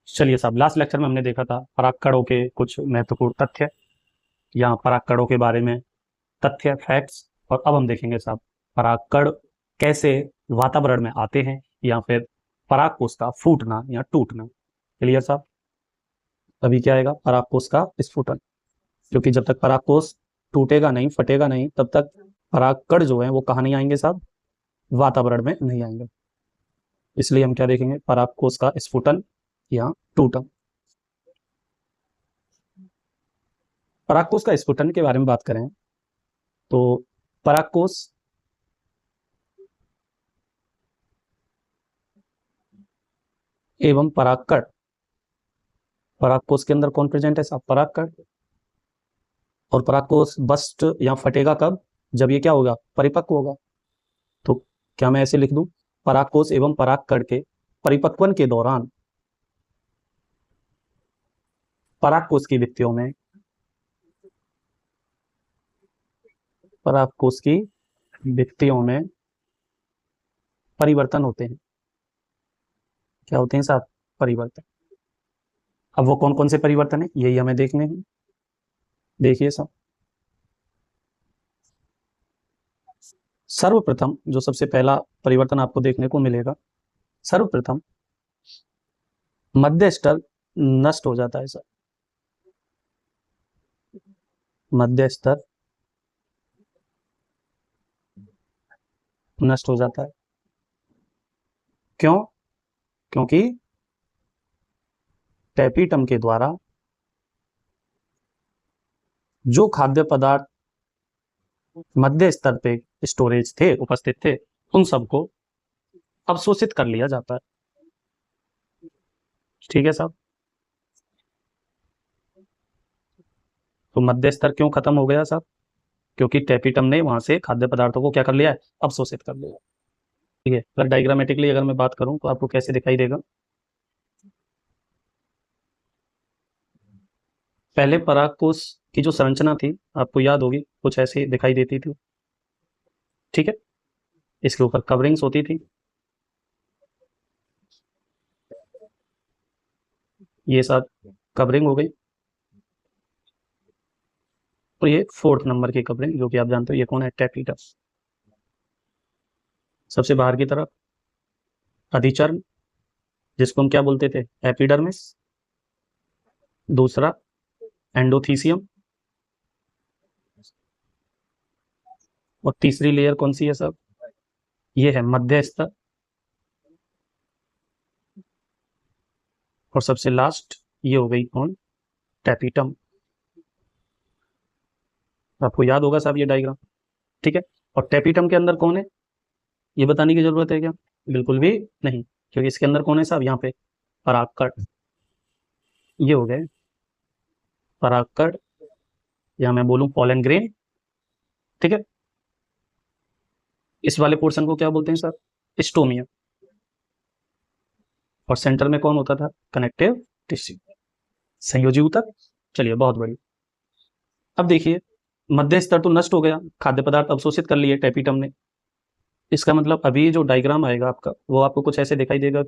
चलिए साहब, last lecture में हमने देखा था परागकणों के कुछ महत्वपूर्ण तथ्य या परागकणों के बारे में तथ्य फैक्ट्स। और अब हम देखेंगे साहब परागकण कैसे वातावरण में आते हैं या फिर परागकोश का फूटना या टूटना। क्लियर साहब? अभी क्या आएगा? परागकोश का स्फुटन। क्योंकि जब तक परागकोश टूटेगा नहीं, फटेगा नहीं, तब तक परागकण जो है वो कहाँ नहीं आएंगे साहब? वातावरण में नहीं आएंगे। इसलिए हम क्या देखेंगे? परागकोश का स्फुटन या टूटन। परागकोश का स्फुटन के बारे में बात करें तो परागकोश एवं परागकण। परागकोश के अंदर कौन प्रेजेंट है साहब? परागकण। और परागकोश बस्ट या फटेगा कब? जब ये क्या होगा? परिपक्व होगा। तो क्या मैं ऐसे लिख दूं? परागकोश एवं परागकण के परिपक्वन के दौरान परागकोश की भित्तियों में परागकोश की भित्तियों में परिवर्तन होते हैं। क्या होते हैं साहब? परिवर्तन। अब वो कौन कौन से परिवर्तन है यही हमें देखने हैं। देखिए साहब, सर्वप्रथम जो सबसे पहला परिवर्तन आपको देखने को मिलेगा, सर्वप्रथम मध्य स्तर नष्ट हो जाता है सर। मध्य स्तर नष्ट हो जाता है। क्यों? क्योंकि टैपीटम के द्वारा जो खाद्य पदार्थ मध्य स्तर पे स्टोरेज थे, उपस्थित थे, उन सबको अवशोषित कर लिया जाता है। ठीक है साहब? तो मध्य स्तर क्यों खत्म हो गया साहब? क्योंकि टैपीटम ने वहां से खाद्य पदार्थों को क्या कर लिया है? अवशोषित कर लिया। ठीक है, अगर डायग्रामेटिकली अगर मैं बात करूं तो आपको कैसे दिखाई देगा? पहले परागकोश की जो संरचना थी आपको याद होगी, कुछ ऐसी दिखाई देती थी। ठीक है, इसके ऊपर कवरिंग्स होती थी। ये सब कवरिंग हो गई। और ये फोर्थ नंबर की कवरिंग, जो कि आप जानते हो ये कौन है? टैपीटम। सबसे बाहर की तरफ अधिचर्म, जिसको हम क्या बोलते थे? एपिडर्मिस। दूसरा एंडोथीसियम। और तीसरी लेयर कौन सी है सब? ये है मध्य स्तर। और सबसे लास्ट ये हो गई कौन? टैपीटम। आपको याद होगा साहब ये डायग्राम। ठीक है, और टैपीटम के अंदर कौन है ये बताने की जरूरत है क्या? बिल्कुल भी नहीं, क्योंकि इसके अंदर कौन है साहब? यहाँ पे परागकण। ये हो गए परागकण, या मैं बोलूं पॉलन ग्रेन। ठीक है, इस वाले पोर्शन को क्या बोलते हैं सर? स्टोमिया। और सेंटर में कौन होता था? कनेक्टिव टिश्यू, संयोजी ऊतक। चलिए, बहुत बढ़िया। अब देखिए, मध्य स्तर तो नष्ट हो गया, खाद्य पदार्थ अवशोषित कर लिए टैपीटम ने। इसका मतलब अभी जो डायग्राम आएगा आपका, वो आपको कुछ ऐसे दिखाई देगा।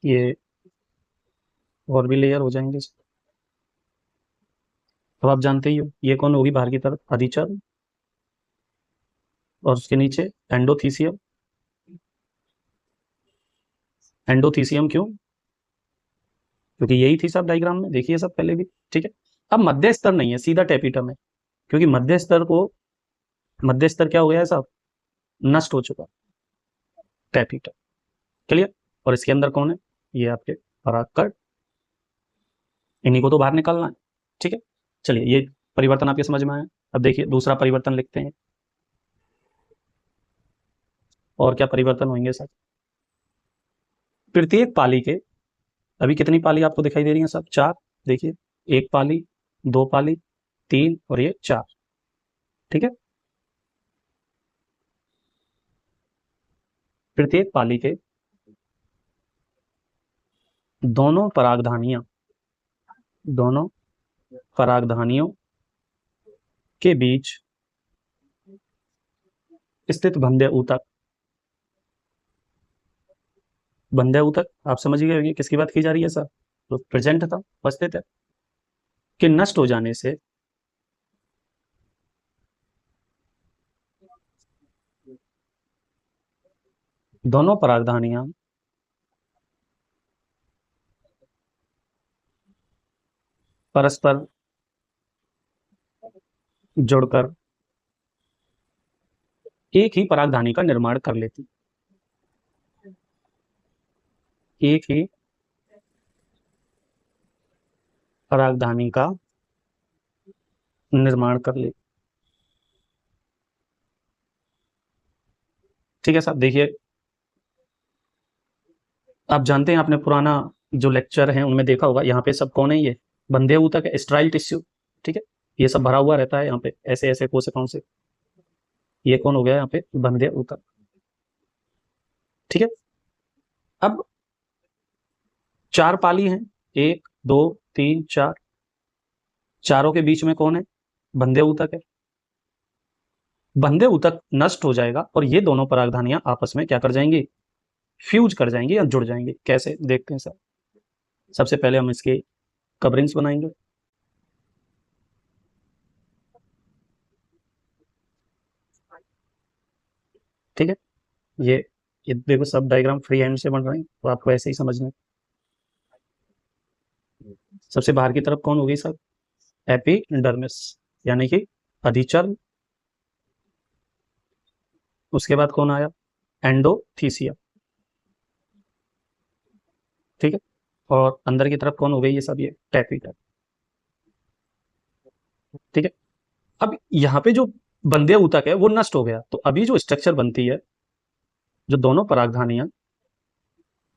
ये और भी लेयर हो जाएंगे। अब आप जानते ही हो ये कौन होगी बाहर की तरफ? अधिचर्म। और उसके नीचे एंडोथीसियम। एंडोथीसियम क्यों? क्योंकि यही थी सब डायग्राम में, देखिए सब पहले भी। ठीक है, अब मध्य स्तर नहीं है, सीधा टैपीटम है। क्योंकि मध्य स्तर क्या हो गया है साहब? नष्ट हो चुका। टैपीटम। क्लियर? और इसके अंदर कौन है? ये आपके परागकण। इन्हीं को तो बाहर निकालना है। ठीक है, चलिए, ये परिवर्तन आपके समझ में आया। अब देखिए दूसरा परिवर्तन लिखते हैं। और क्या परिवर्तन होंगे सर? प्रत्येक पाली के, अभी कितनी पाली आपको दिखाई दे रही है सब? 4। देखिए, 1 पाली, 2 पाली, 3 और ये 4। ठीक है, प्रत्येक पाली के दोनों परागधानियां, दोनों परागधानियों के बीच स्थित बंध्य ऊतक, बंध्य ऊतक आप समझ गए होंगे किसकी बात की जा रही है सर, तो प्रेजेंट था, उपस्थित है, कि नष्ट हो जाने से दोनों परागधानियां परस्पर जुड़कर एक ही परागधानी का निर्माण कर लेती, एक ही परागधानी का निर्माण कर ले। ठीक है साहब, देखिए आप जानते हैं, आपने पुराना जो लेक्चर है उनमें देखा होगा, यहाँ पे सब कौन है, ये बंधे ऊतक है, स्ट्राइल टिश्यू। ठीक है, ये सब भरा हुआ रहता है यहाँ पे ऐसे ऐसे कोशिकाओं से, ये कौन हो गया यहाँ पे बंधे ऊतक। ठीक है, अब चार पाली हैं, एक दो तीन चार, चारों के बीच में कौन है, बंधे ऊतक है। बंधे ऊतक नष्ट हो जाएगा और ये दोनों परागधानियां आपस में क्या कर जाएंगी, फ्यूज कर जाएंगी या जुड़ जाएंगी। कैसे देखते हैं सर, सबसे पहले हम इसके कवरिंग्स बनाएंगे। ठीक है, ये ये देखो सब डायग्राम फ्री हैंड से बन रहे हैं तो आपको ऐसे ही समझना है। सबसे बाहर की तरफ कौन होगी सर, एपिडर्मिस यानी कि अधिचर्म। उसके बाद कौन आया, एंडोथीसिया। ठीक है, और अंदर की तरफ कौन हो गई ये सब, ये टैपिटल। ठीक है, अब यहाँ पे जो बंधे ऊतक है वो नष्ट हो गया, तो अभी जो स्ट्रक्चर बनती है, जो दोनों परागधानियां,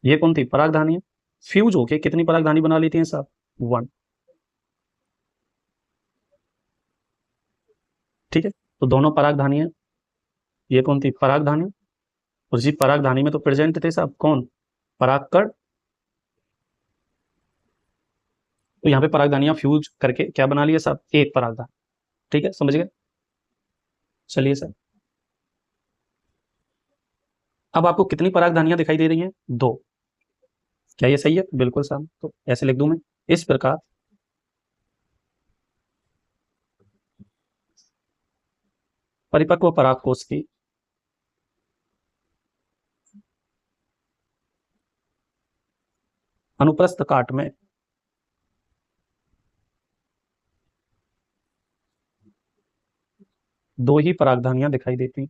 ये कौन थी परागधानियां, फ्यूज होके कितनी परागधानी बना लेती हैं साहब, वन। ठीक है, तो दोनों परागधानियां, ये कौन थी परागधानी, और जी परागधानी में तो प्रेजेंट थे साहब कौन, परागकण। तो यहाँ पे परागधानियां फ्यूज करके क्या बना लिया साहब, एक परागधानी। ठीक है, समझ गए। चलिए सर, अब आपको कितनी परागधानियां दिखाई दे रही हैं, दो। क्या ये सही है, बिल्कुल साहब, तो ऐसे लिख दूं मैं, इस प्रकार परिपक्व परागकोश की अनुप्रस्थ काट में दो ही परागधानियां दिखाई देती,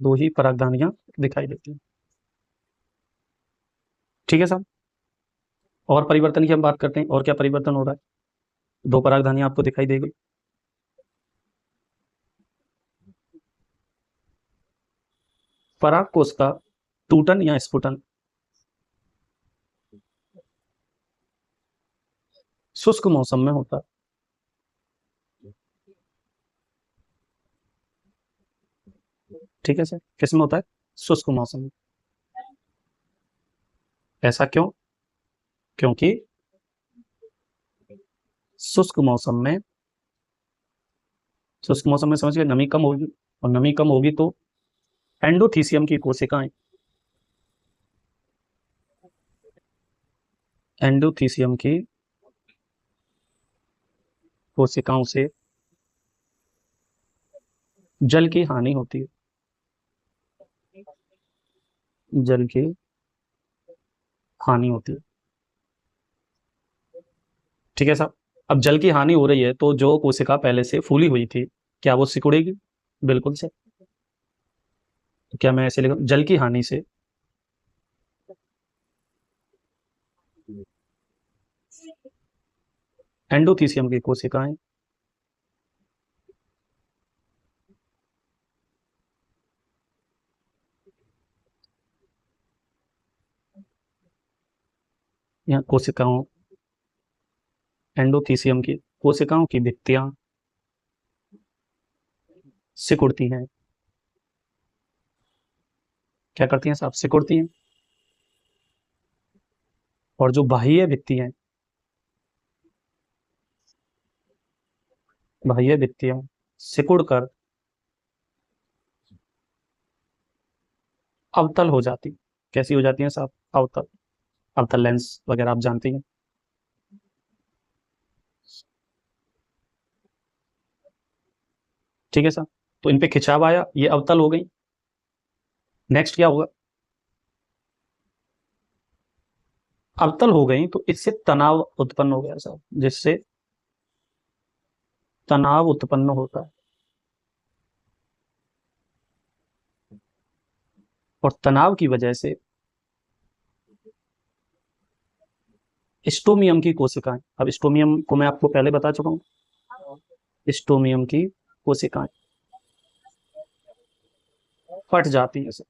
दो ही परागधानियां दिखाई देती। ठीक है साहब, और परिवर्तन की हम बात करते हैं, और क्या परिवर्तन हो रहा है, दो परागधानियां आपको दिखाई देगी। परागकोश का टूटन या स्फुटन शुष्क मौसम में होता है। ठीक है सर, किसमें होता है, शुष्क मौसम में। ऐसा क्यों, क्योंकि शुष्क मौसम में, शुष्क मौसम में समझिए नमी कम होगी, और नमी कम होगी तो एंडोथीसियम की कोशिकाएं, एंडोथीसियम की कोशिकाओं से जल की हानि होती है, जल की हानि होती है। ठीक है साहब, अब जल की हानि हो रही है तो जो कोशिका पहले से फूली हुई थी, क्या वो सिकुड़ेगी, बिल्कुल से। तो क्या मैं ऐसे लिखूं, जल की हानि से एंडोथीसियम की कोशिकाएं या कोशिकाओं, एंडोथीसियम की कोशिकाओं की भित्तियां सिकुड़ती हैं। क्या करती हैं साहब, सिकुड़ती हैं। और जो बाह्य भित्तियां, बाह्य भित्तियां सिकुड़ कर अवतल हो जाती। कैसी हो जाती हैं साहब? अवतल। अवतल लेंस वगैरह आप जानती हैं। ठीक है साहब, तो इन पे खिंचाव आया, ये अवतल हो गई। नेक्स्ट क्या होगा? अवतल हो गई तो इससे तनाव उत्पन्न हो गया साहब, जिससे तनाव उत्पन्न होता है। और तनाव की वजह से स्टोमियम की कोशिकाएं, अब स्टोमियम को मैं आपको पहले बता चुका हूं, स्टोमियम की कोशिकाएं फट जाती हैं सर,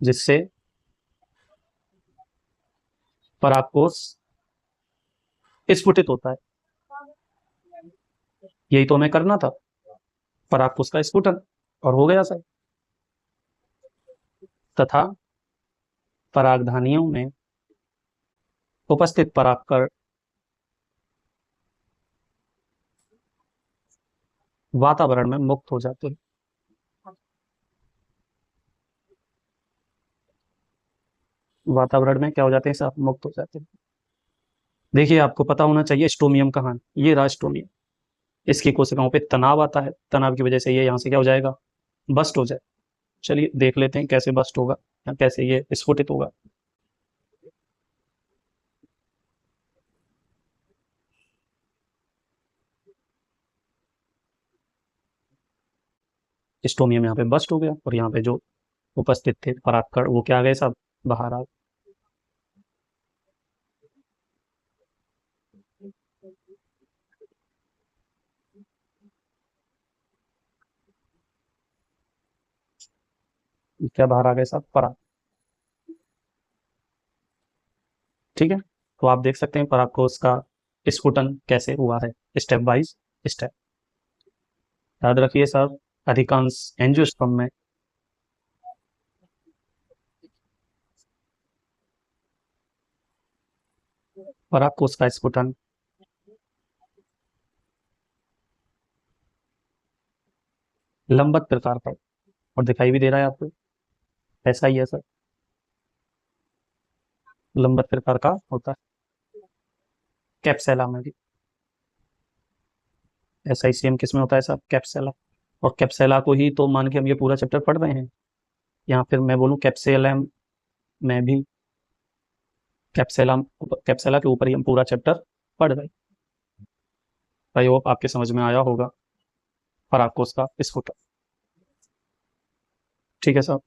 जिससे परागकोश स्फुटित होता है। यही तो हमें करना था, परागकोश का स्फुटन, और हो गया सर। तथा परागधानियों में उपस्थित परागकण वातावरण में मुक्त हो जाते हैं। वातावरण में क्या हो जाते हैं साहब? मुक्त हो जाते हैं। देखिए, आपको पता होना चाहिए स्टोमियम कहाँ है। ये रहा स्टोमियम, इसकी कोशिकाओं पे तनाव आता है, तनाव की वजह से ये यहाँ से क्या हो जाएगा? बस्ट हो जाए। चलिए देख लेते हैं कैसे बस्ट होगा या कैसे ये स्फुटित होगा। स्टोमियम यहाँ पे बस्ट हो गया और यहाँ पे जो उपस्थित थे परागकण वो क्या आ गए साहब? बाहर आ गए। क्या बाहर आ गए साहब? पराग। ठीक है, तो आप देख सकते हैं परागकोश का स्फुटन कैसे हुआ है, स्टेप बाइज स्टेप। याद रखिए साहब, अधिकांश एंजियोस्पर्म में परागकोश का स्फुटन लंबवत प्रकार का, और दिखाई भी दे रहा है आपको, ऐसा ही है सर, लंबवत प्रकार का होता है। कैप्सेला में भी ऐसा ही सेम किस में होता है साहब? कैप्सेला। और कैप्सेला को ही तो मान के हम ये पूरा चैप्टर पढ़ रहे हैं, या फिर मैं बोलूँ कैप्सेलम में भी कैप्सेला, कैप्सेला के ऊपर ही हम पूरा चैप्टर पढ़ रहे हैं। आई होप आपके समझ में आया होगा परागकोश का स्फुटन। ठीक है साहब।